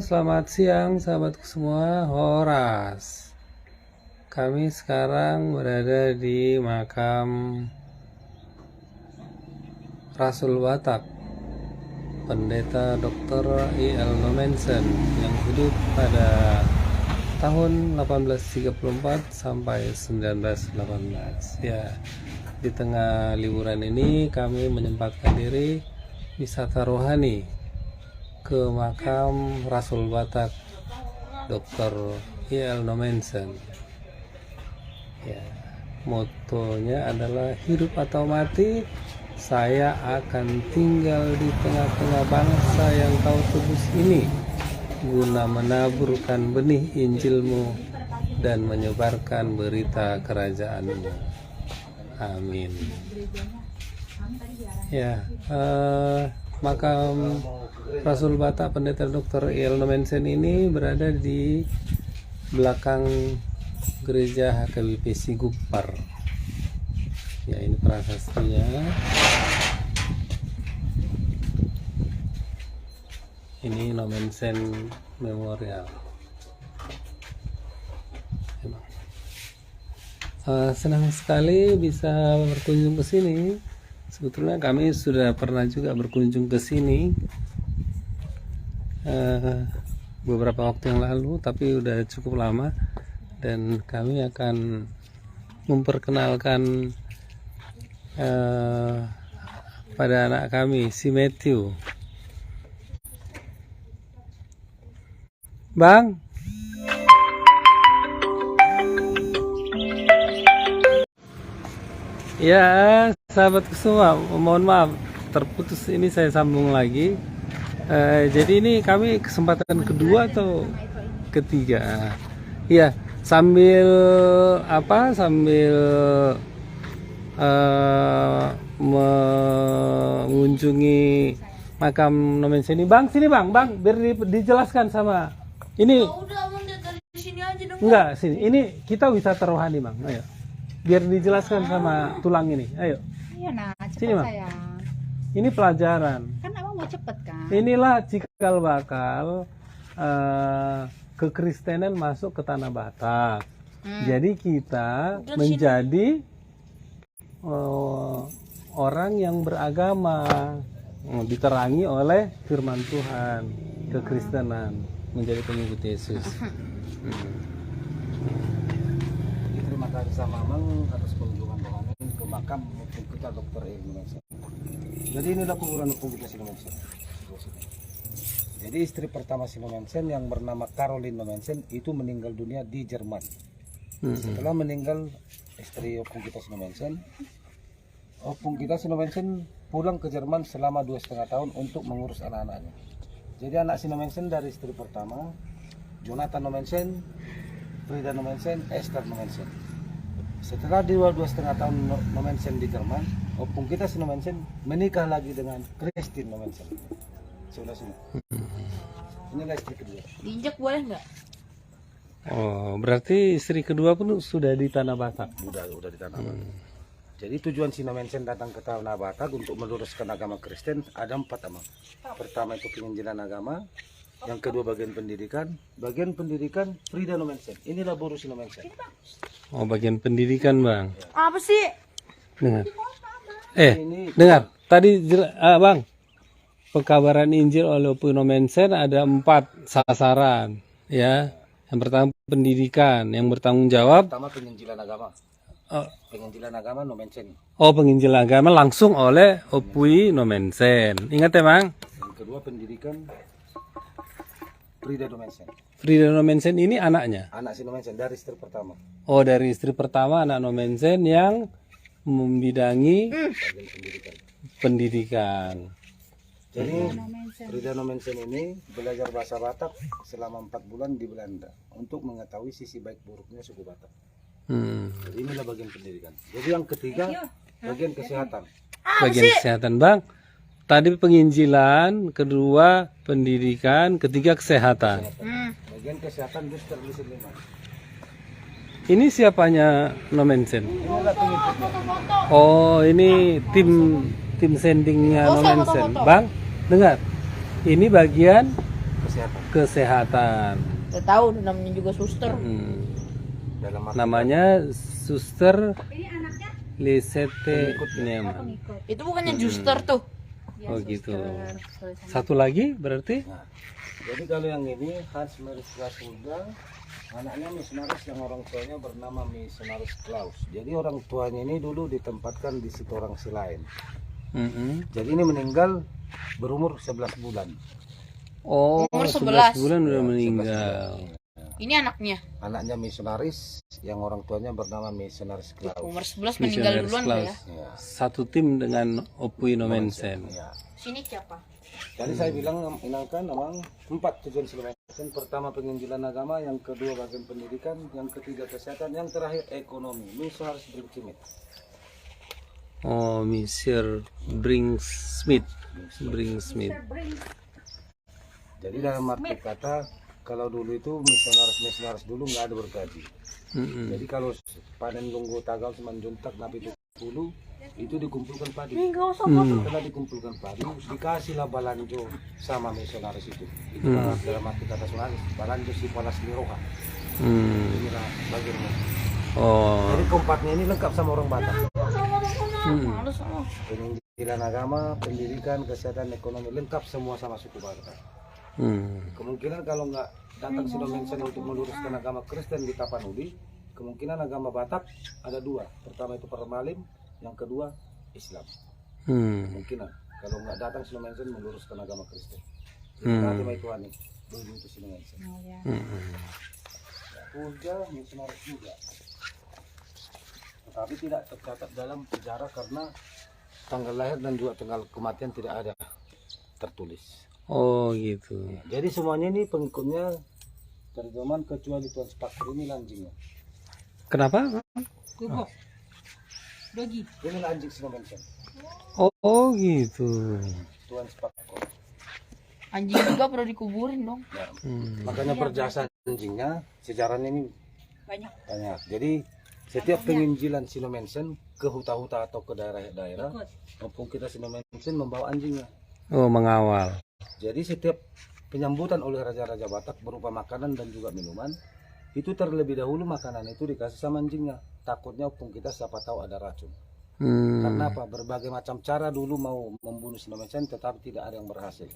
selamat siang sahabatku semua, Horas. Kami sekarang berada di makam Rasul Batak, Pendeta Dr. I.L. Nommensen yang hidup pada tahun 1834 sampai 1918. Ya, di tengah liburan ini kami menyempatkan diri wisata rohani ke makam Rasul Batak Dr. I.L. Nommensen. Ya, motonya adalah hidup atau mati, saya akan tinggal di tengah-tengah bangsa yang kau tebus ini, guna menaburkan benih Injilmu dan menyebarkan berita kerajaanmu. Amin. Ya, makam Rasul Batak Pendeta Dr. I.L. Nommensen ini berada di belakang gereja HKBP Sigupar. Ya, ini prasastinya. Ini Nommensen Memorial. Senang sekali bisa berkunjung ke sini. Sebetulnya kami sudah pernah juga berkunjung ke sini beberapa waktu yang lalu, tapi udah cukup lama, dan kami akan memperkenalkan pada anak kami, si Matthew. Bang, ya sahabatku semua, mohon maaf terputus, ini saya sambung lagi. Jadi ini kami kesempatan kedua atau ketiga, ya, sambil mengunjungi makam Nommensen ini. Bang, sini bang, biar dijelaskan sama ini. Dari sini aja dong. Enggak, sini, ini kita wisata rohani bang, ayo biar dijelaskan sama tulang ini, ayo. Iya nah, cepat Sini, Bang. sayang. Ini pelajaran. Kan abang mau cepet kan? Inilah cikal bakal kekristenan masuk ke tanah Batak. Jadi kita menjadi orang yang beragama, diterangi oleh firman Tuhan, kekristenan, menjadi pengikut Yesus. Terima kasih sama Mamang atas kunjungan rohani ke makam kita Dr. I.L. Nommensen. Jadi inilah kuburan kita si Nommensen. Jadi istri pertama si Nommensen yang bernama Caroline Nommensen itu meninggal dunia di Jerman. Setelah meninggal istri opung kita si Nommensen, pulang ke Jerman selama 2,5 tahun untuk mengurus anak-anaknya. Jadi anak si Nommensen dari istri pertama, Jonathan Nommensen, Frida Nommensen, Esther Nommensen. Setelah 2,5 tahun Nommensen di Jerman, opung kita si Nommensen menikah lagi dengan Christine Nommensen. Sebelah sini. Inilah istri kedua. Diinjak boleh nggak? Oh, berarti istri kedua pun sudah di tanah Batak. Udah di tanah Batak. Jadi tujuan si Nommensen datang ke tanah Batak untuk meluruskan agama Kristen ada 4 amang. Pertama itu penginjilan agama, yang kedua bagian pendidikan Frida Nommensen. Inilah boru si Nommensen. Oh, bagian pendidikan bang. Apa sih? Dengar. Dengar. Tadi bang, pekabaran Injil oleh Opung Nommensen ada 4 sasaran, ya. Yang pertama pendidikan, yang bertanggung jawab. Pertama penginjilan agama. Penginjilan agama Nommensen. Oh, penginjilan agama langsung oleh Opung Nommensen. Ingat ya bang. Yang kedua pendidikan Frida Nommensen. Frida Nommensen ini anaknya. Anak si Nommensen dari istri pertama. Oh, dari istri pertama anak Nommensen yang membidangi pendidikan. Jadi Frida Nommensen ini belajar bahasa Batak selama 4 bulan di Belanda untuk mengetahui sisi baik buruknya suku Batak. Jadi inilah bagian pendidikan. Jadi yang ketiga bagian kesehatan. Bagian kesehatan bang. Tadi penginjilan, kedua pendidikan, ketiga kesehatan. Bagian kesehatan booster lisin 5. Ini siapanya Nommensen? Inilah pengikutnya. Oh, ini tim sendingnya Nommensen. Bang, dengar. Ini bagian kesehatan. kesehatan. Udah tahu namanya juga suster. Dalam arti Namanya Suster Lisette Nyaman. Itu bukannya juster tuh. Oh gitu. Satu lagi berarti? Nah, jadi kalau yang ini Hans Mariska Hulda, anaknya misionaris yang orang tuanya bernama misionaris Klaus. Jadi orang tuanya ini dulu ditempatkan di situ orang si lain. Jadi ini meninggal berumur 11 bulan. Oh, Umur 11 11. bulan udah 11 meninggal. Ini anaknya. Anaknya misionaris yang orang tuanya bernama misionaris Klaus. Umur 11 meninggal Missionaries duluan Klaus. ya. Ya, Satu tim dengan Opui Nomensen. ya. Sini siapa? Jadi saya bilang inangkan memang 4 tujuan Nomensen. Pertama penginjilan agama, yang kedua bagian pendidikan, yang ketiga kesehatan, yang terakhir ekonomi. Misi harus berkimit. Oh, Monsieur Bringsmith. Bringsmith. Jadi dalam arti kata, kalau dulu itu misionaris dulu nggak ada bergaji. Jadi kalau panen lunggu tagal semanjuntak napi 70 itu dikumpulkan padi. Setelah dikumpulkan padi, dikasihlah balanjo sama misionaris itu. Itu dalam arti kata misionaris, balanjo si palas liroha. Inilah bagiannya. Oh, Jadi keempatnya ini lengkap sama orang Batak. Males sama. Pendidikan agama, pendidikan, kesehatan, ekonomi lengkap semua sama suku Batak. Kemungkinan kalau nggak datang Sino Mensen untuk meluruskan agama Kristen di Tapanuli, kemungkinan agama Batak ada dua. Pertama itu Permalim, yang kedua Islam. Kemungkinan kalau nggak datang Sino Mensen meluruskan agama Kristen. Nanti mai Tuhan nih, dulu itu Sino Mensen. Udah misionaris juga, tetapi tidak tercatat dalam sejarah karena tanggal lahir dan juga tanggal kematian tidak ada tertulis. oh gitu. Jadi semuanya ini pengikutnya terjemahan kecuali Tuan Spakter ini anjingnya. Kenapa? Gubok. Dogi. Ini anjing Sino Mensen. Oh gitu. Tuan Spakter. Anjing juga perlu dikuburin dong. Ya, makanya perjasa anjingnya sejarahnya ini Banyak. banyak. Jadi setiap penginjilan Sino Mensen ke huta-huta atau ke daerah-daerah, maupun kita Sino Mensen membawa anjingnya. Oh, mengawal. Jadi setiap penyambutan oleh raja-raja Batak berupa makanan dan juga minuman, itu terlebih dahulu makanan itu dikasih sama anjingnya. Takutnya opung kita siapa tahu ada racun. Karena apa? Berbagai macam cara dulu mau membunuh Sino Mensen tetapi tidak ada yang berhasil.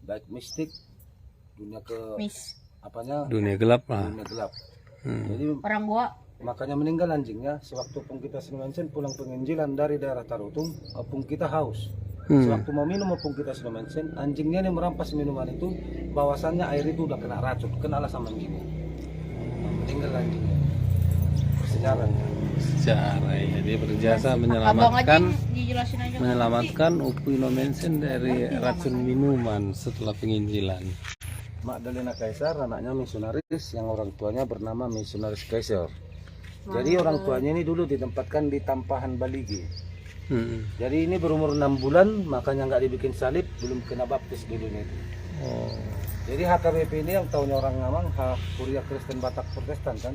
Baik mistik, dunia ke Miss. apanya? Dunia gelap lah. Dunia gelap. Jadi Orang gua. makanya meninggal anjingnya. Sewaktu opung kita Sino Mensen pulang penginjilan dari daerah Tarutung, opung kita haus. Sewaktu mau minum opung kita Sino Mensen, anjingnya yang merampas minuman itu, bahwasannya air itu udah kena racun, kenalah sama anjingnya. Meninggal anjingnya. Persejarahnya. Sejarah ya, dia berjasa Abang aja menyelamatkan dijelasin aja. menyelamatkan Opui Nomensen dari racun minuman setelah penginjilan. Magdalena Kaisar anaknya misionaris yang orang tuanya bernama misionaris Kaisar. Jadi orang tuanya ini dulu ditempatkan di Tampahan Baligi. Jadi ini berumur 6 bulan, makanya nggak dibikin salib, belum kena baptis dulunya itu. Oh. Jadi HKBP ini yang tahunya orang Ngamang, Hak Kuria Kristen Batak Protestan kan.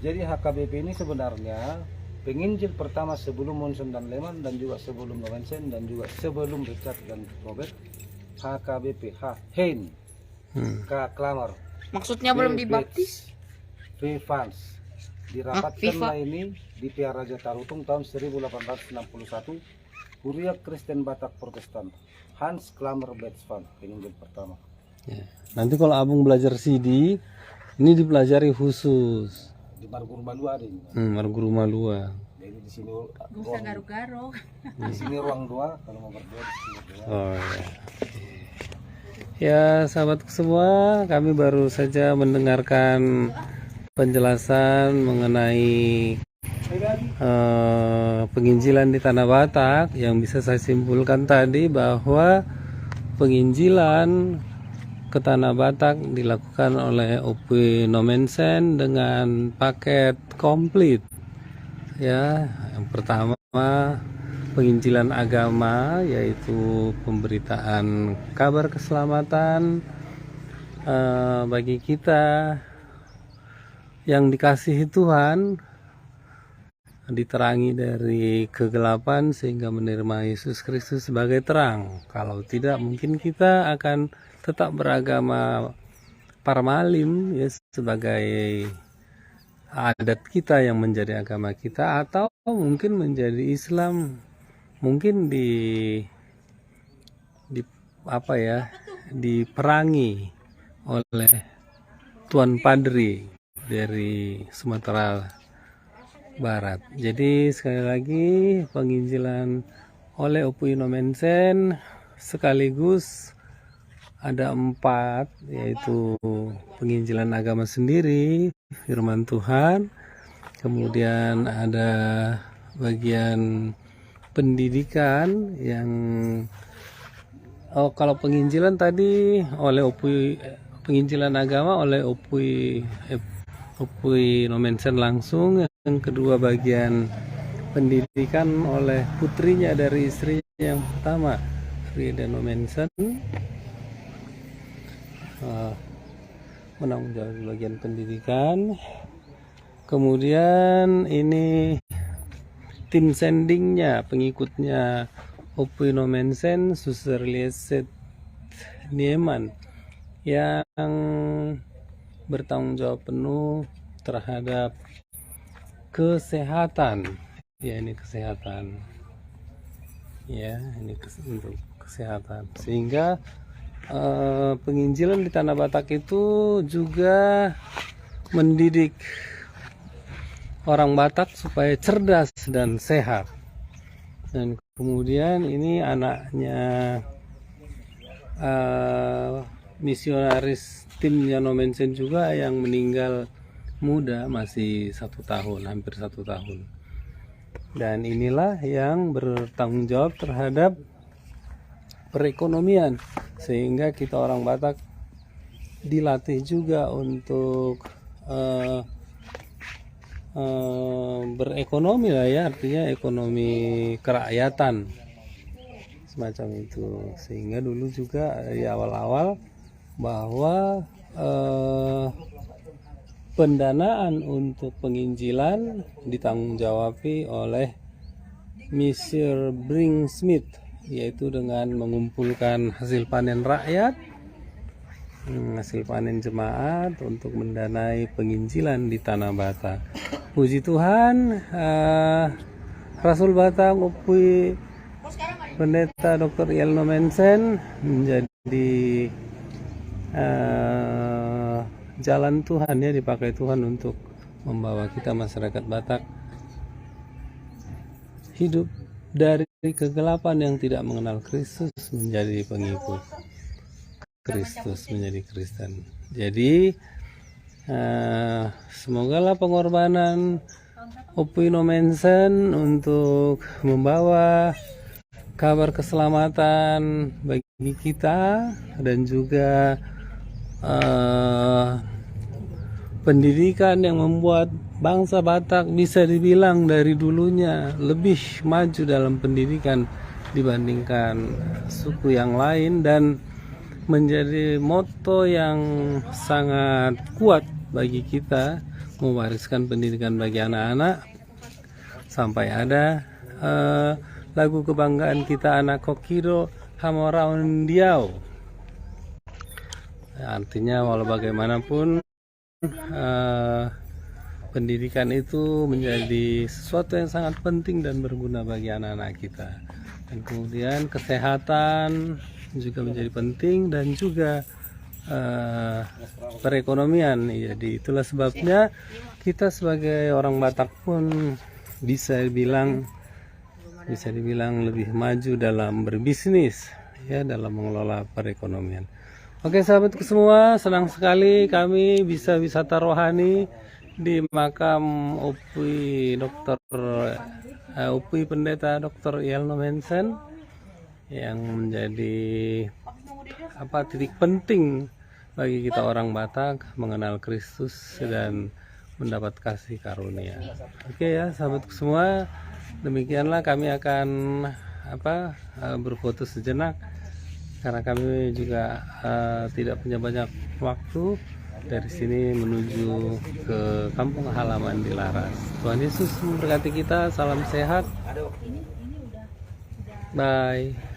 Jadi HKBP ini sebenarnya penginjil pertama sebelum Monson dan Leman, dan juga sebelum Nomensen, dan juga sebelum Richard dan Robert. HKBP, H. Hein, K. Klammer, Maksudnya belum dibaptis? V. Vans. Dirapatkanlah ini di Pihak Raja Tarutung tahun 1861. Kuria Kristen Batak Protestan, Hans Klammer Betsvan, penginjil pertama. Ya. Nanti kalau abang belajar CD, ini dipelajari khusus. Di Margur Malua ada ini. Marguru Malua. Jadi di sini Bisa garu-garu. di sini ruang 2, kalau mau berdua di sini berdua. Oh ya. Ya sahabat semua, kami baru saja mendengarkan penjelasan mengenai penginjilan di Tanah Batak. Yang bisa saya simpulkan tadi bahwa penginjilan ke Tanah Batak dilakukan oleh Opui Nomensen dengan paket komplit. Ya, yang pertama penginjilan agama, yaitu pemberitaan kabar keselamatan bagi kita yang dikasihi Tuhan, diterangi dari kegelapan sehingga menerima Yesus Kristus sebagai terang. Kalau tidak, mungkin kita akan tetap beragama parmalim ya, sebagai adat kita yang menjadi agama kita, atau mungkin menjadi Islam, mungkin apa ya, diperangi oleh Tuan Padri dari Sumatera Barat. Jadi sekali lagi penginjilan oleh Opui Nomensen sekaligus ada 4, yaitu penginjilan agama sendiri, firman Tuhan, kemudian ada bagian pendidikan yang kalau penginjilan tadi oleh Opui, penginjilan agama oleh Opui Nomensen langsung. Yang kedua bagian pendidikan oleh putrinya dari istrinya yang pertama, Frida Nomensen, menanggung jawab bagian pendidikan. Kemudian ini tim sendingnya, pengikutnya Opui Nomensen, Suster Lieset Nieman, yang bertanggung jawab penuh terhadap kesehatan. Ya, ini kesehatan. Ya, ini untuk kesehatan. Sehingga penginjilan di Tanah Batak itu juga mendidik orang Batak supaya cerdas dan sehat. Dan kemudian ini anaknya misionaris timnya Nomensen juga yang meninggal muda, masih 1 tahun, hampir 1 tahun. Dan inilah yang bertanggung jawab terhadap perekonomian, sehingga kita orang Batak dilatih juga untuk berekonomi lah ya, artinya ekonomi kerakyatan semacam itu. Sehingga dulu juga di awal-awal bahwa pendanaan untuk penginjilan ditanggung-jawabi oleh Mr. Bring Smith, yaitu dengan mengumpulkan hasil panen rakyat, hasil panen jemaat untuk mendanai penginjilan di Tanah Batak. Puji Tuhan, Rasul Batak Opui Pendeta Dr. Iel Nomensen menjadi jalan Tuhan ya, dipakai Tuhan untuk membawa kita masyarakat Batak hidup dari kegelapan yang tidak mengenal Kristus menjadi pengikut Kristus, menjadi Kristen. Jadi semogalah pengorbanan Opui Nomensen untuk membawa kabar keselamatan bagi kita dan juga pendidikan yang membuat bangsa Batak bisa dibilang dari dulunya lebih maju dalam pendidikan dibandingkan suku yang lain, dan menjadi moto yang sangat kuat bagi kita mewariskan pendidikan bagi anak-anak. Sampai ada lagu kebanggaan kita, anak Kokido Hamoraun Diau, artinya walau bagaimanapun pendidikan itu menjadi sesuatu yang sangat penting dan berguna bagi anak-anak kita. Dan kemudian kesehatan juga menjadi penting, dan juga perekonomian. Jadi itulah sebabnya kita sebagai orang Batak pun bisa dibilang lebih maju dalam berbisnis ya, dalam mengelola perekonomian. Oke sahabatku semua, senang sekali kami bisa wisata rohani di makam Opui Pendeta Dr. Iel Nomensen yang menjadi titik penting bagi kita orang Batak mengenal Kristus dan mendapat kasih karunia. Oke ya sahabatku semua, demikianlah kami akan berfoto sejenak karena kami juga tidak punya banyak waktu. dari sini menuju ke kampung halaman di Laras. Tuhan Yesus memberkati kita. Salam sehat. Bye.